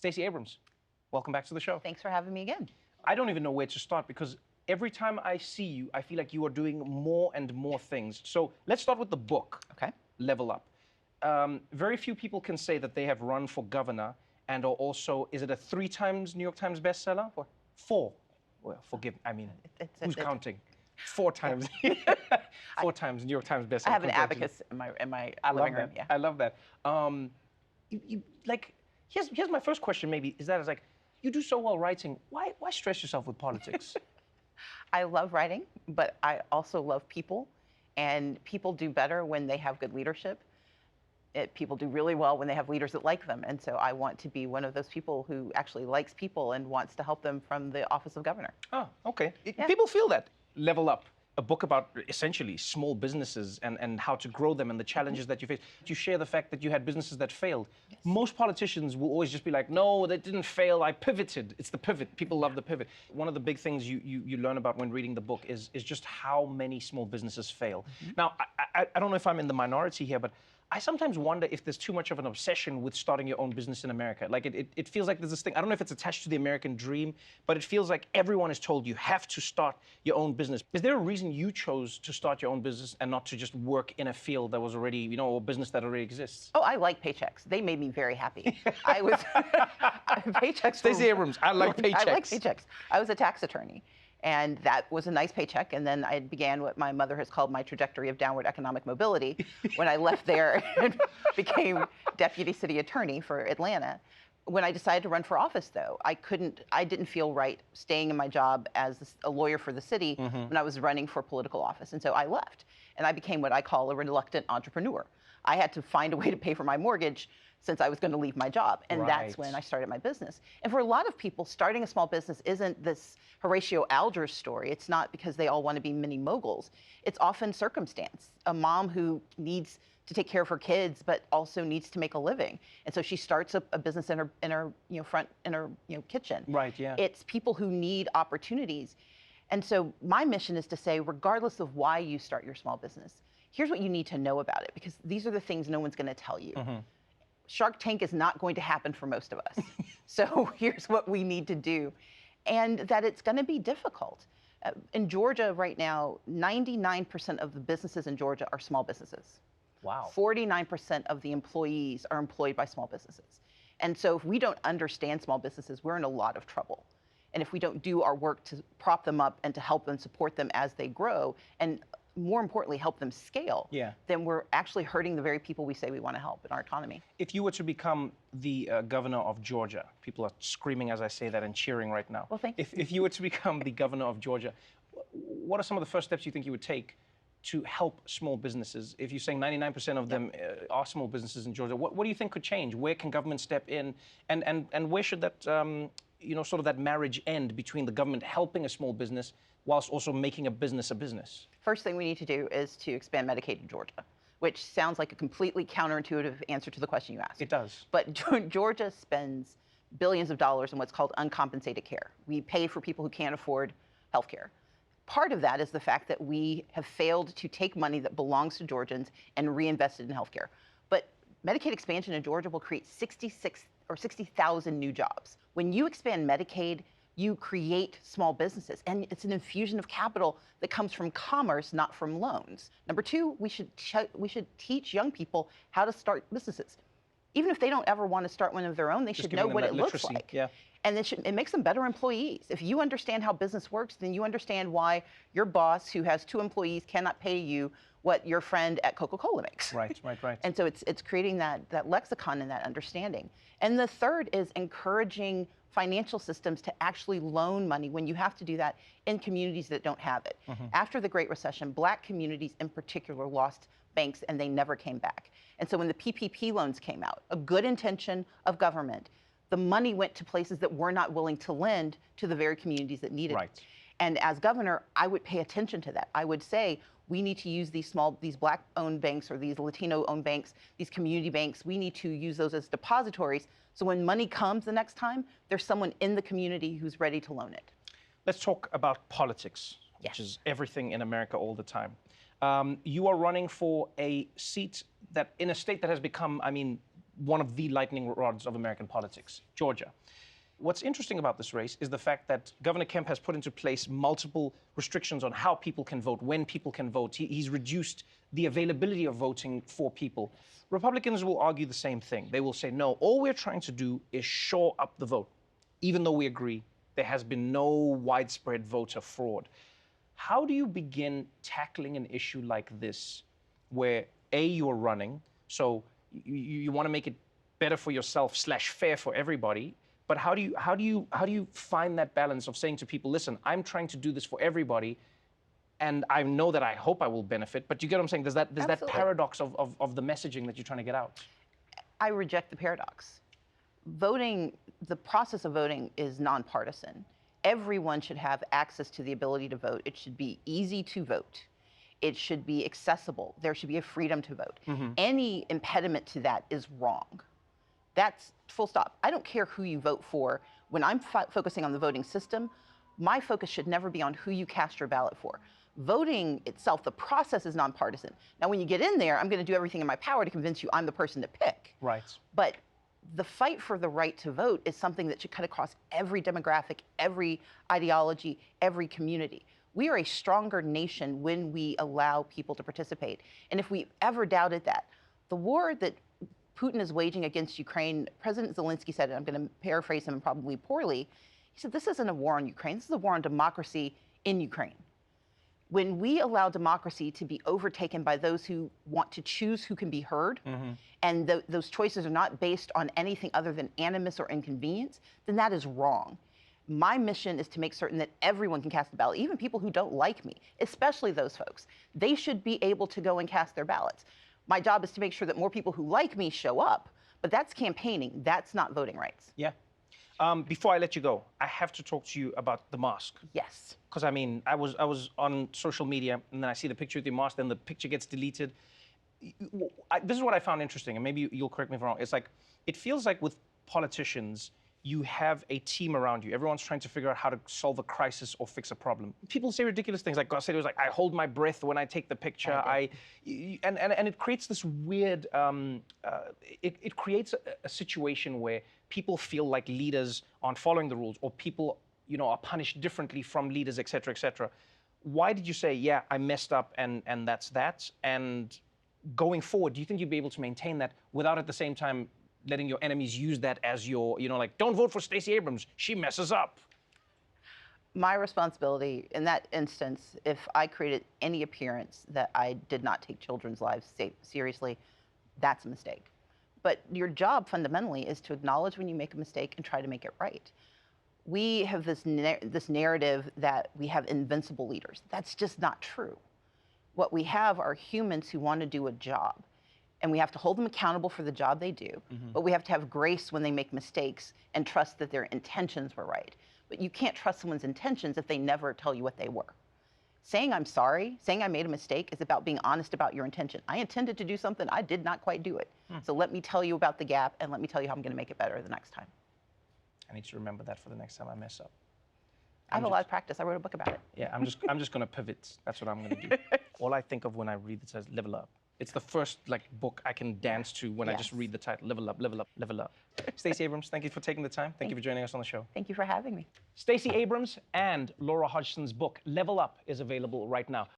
Stacey Abrams, welcome back to the show. Thanks for having me again. I don't even know where to start because every time I see you, I feel like you are doing more and more things. So let's start with the book, Okay. Level Up. Very few people can say that they have run for governor and are also, is it a 3 times New York Times bestseller? 4. 4. Well, forgive, I mean, who's counting? 4 times. 4 times New York Times bestseller. I have an abacus in my living room. Yeah. I love that. Here's my first question. Maybe is like, you do so well writing. Why stress yourself with politics? I love writing, but I also love people, and people do better when they have good leadership. People do really well when they have leaders that like them, and so I want to be one of those people who actually likes people and wants to help them from the office of governor. Oh, okay. Yeah. People feel that. Level Up, a book about essentially small businesses and how to grow them and the challenges that you face. You share the fact that you had businesses that failed. Yes. Most politicians will always just be like, no, that didn't fail, I pivoted. It's the pivot. People love the pivot. One of the big things you learn about when reading the book is just how many small businesses fail. Now, I don't know if I'm in the minority here, but I sometimes wonder if there's too much of an obsession with starting your own business in America. Like it feels like there's this thing, I don't know if it's attached to the American dream, but it feels like everyone is told you have to start your own business. Is there a reason you chose to start your own business and not to just work in a field that was already, a business that already exists? Oh, I like paychecks. They made me very happy. I was, paychecks. Stacey Abrams, I like paychecks. I like paychecks. I was a tax attorney. And that was a nice paycheck. And then I began what my mother has called my trajectory of downward economic mobility when I left there and became deputy city attorney for Atlanta. When I decided to run for office, though, I didn't feel right staying in my job as a lawyer for the city when I was running for political office. And so I left. And I became what I call a reluctant entrepreneur. I had to find a way to pay for my mortgage since I was going to leave my job. And that's when I started my business. And for a lot of people, starting a small business isn't this Horatio Alger's story. It's not because they all want to be mini moguls. It's often circumstance. A mom who needs to take care of her kids, but also needs to make a living. And so she starts a business in her kitchen. Right, yeah. It's people who need opportunities. And so my mission is to say, regardless of why you start your small business, here's what you need to know about it, because these are the things no one's going to tell you. Shark Tank is not going to happen for most of us. So here's what we need to do. And that it's going to be difficult. In Georgia right now, 99% of the businesses in Georgia are small businesses. Wow. 49% of the employees are employed by small businesses. And so if we don't understand small businesses, we're in a lot of trouble. And if we don't do our work to prop them up and to help them support them as they grow, and more importantly, help them scale, then we're actually hurting the very people we say we want to help in our economy. If you were to become the governor of Georgia, people are screaming as I say that and cheering right now. Well, thank you. If you were to become the governor of Georgia, what are some of the first steps you think you would take to help small businesses? If you're saying 99% of them are small businesses in Georgia, what do you think could change? Where can government step in? And where should that, sort of that marriage end between the government helping a small business whilst also making a business? First thing we need to do is to expand Medicaid in Georgia, which sounds like a completely counterintuitive answer to the question you asked. It does. But Georgia spends billions of dollars on what's called uncompensated care. We pay for people who can't afford health care. Part of that is the fact that we have failed to take money that belongs to Georgians and reinvest it in health care. But Medicaid expansion in Georgia will create 60,000 new jobs. When you expand Medicaid, you create small businesses, and it's an infusion of capital that comes from commerce, not from loans. Number 2, we should teach young people how to start businesses. Even if they don't ever want to start one of their own, they should know what it looks like. Yeah. And it makes them better employees. If you understand how business works, then you understand why your boss, who has 2 employees, cannot pay you what your friend at Coca-Cola makes. Right. And so it's creating that lexicon and that understanding. And the third is encouraging financial systems to actually loan money when you have to do that in communities that don't have it. After the Great Recession, Black communities in particular lost banks and they never came back. And so when the PPP loans came out, a good intention of government, the money went to places that were not willing to lend to the very communities that needed it. And as governor, I would pay attention to that. I would say, we need to use these Black-owned banks or these Latino-owned banks, these community banks, we need to use those as depositories so when money comes the next time, there's someone in the community who's ready to loan it. Let's talk about politics, which is everything in America all the time. You are running for a seat that, in a state that has become, one of the lightning rods of American politics, Georgia. What's interesting about this race is the fact that Governor Kemp has put into place multiple restrictions on how people can vote, when people can vote. He's reduced the availability of voting for people. Republicans will argue the same thing. They will say, no, all we're trying to do is shore up the vote, even though we agree there has been no widespread voter fraud. How do you begin tackling an issue like this where, A, you're running, so you want to make it better for yourself / fair for everybody, but how do you find that balance of saying to people, listen, I'm trying to do this for everybody, and I know that I hope I will benefit, but you get what I'm saying? There's that paradox of the messaging that you're trying to get out. I reject the paradox. Voting, the process of voting is nonpartisan. Everyone should have access to the ability to vote. It should be easy to vote. It should be accessible. There should be a freedom to vote. Any impediment to that is wrong. That's full stop. I don't care who you vote for. When I'm focusing on the voting system, my focus should never be on who you cast your ballot for. Voting itself, the process is nonpartisan. Now, when you get in there, I'm going to do everything in my power to convince you I'm the person to pick. Right. But the fight for the right to vote is something that should cut across every demographic, every ideology, every community. We are a stronger nation when we allow people to participate. And if we ever doubted that, the war that Putin is waging against Ukraine, President Zelensky said, and I'm going to paraphrase him probably poorly, he said, this isn't a war on Ukraine, this is a war on democracy in Ukraine. When we allow democracy to be overtaken by those who want to choose who can be heard, and those choices are not based on anything other than animus or inconvenience, then that is wrong. My mission is to make certain that everyone can cast a ballot, even people who don't like me, especially those folks. They should be able to go and cast their ballots. My job is to make sure that more people who like me show up, but that's campaigning, that's not voting rights. Yeah. Before I let you go, I have to talk to you about the mask. Yes. Because I mean, I was on social media, and then I see the picture of the mask, then the picture gets deleted. This is what I found interesting, and maybe you'll correct me if I'm wrong. It's like, it feels like with politicians, you have a team around you. Everyone's trying to figure out how to solve a crisis or fix a problem. People say ridiculous things, like God said, it was like, I hold my breath when I take the picture. And it creates this weird, it creates a situation where people feel like leaders aren't following the rules, or people, are punished differently from leaders, et cetera, et cetera. Why did you say, yeah, I messed up and that's that? And going forward, do you think you'd be able to maintain that without at the same time letting your enemies use that as your, like, don't vote for Stacey Abrams, she messes up? My responsibility in that instance, if I created any appearance that I did not take children's lives seriously, that's a mistake. But your job fundamentally is to acknowledge when you make a mistake and try to make it right. We have this narrative that we have invincible leaders. That's just not true. What we have are humans who want to do a job. And we have to hold them accountable for the job they do, but we have to have grace when they make mistakes and trust that their intentions were right. But you can't trust someone's intentions if they never tell you what they were. Saying I'm sorry, saying I made a mistake is about being honest about your intention. I intended to do something, I did not quite do it. So let me tell you about the gap, and let me tell you how I'm going to make it better the next time. I need to remember that for the next time I mess up. I have a lot of practice. I wrote a book about it. Yeah, I'm just going to pivot. That's what I'm going to do. All I think of when I read it says level up. It's the first book I can dance to when I just read the title. Level up, level up, level up. Stacey Abrams, thank you for taking the time. Thank you for joining us on the show. Thank you for having me. Stacey Abrams and Laura Hodgson's book, Level Up, is available right now.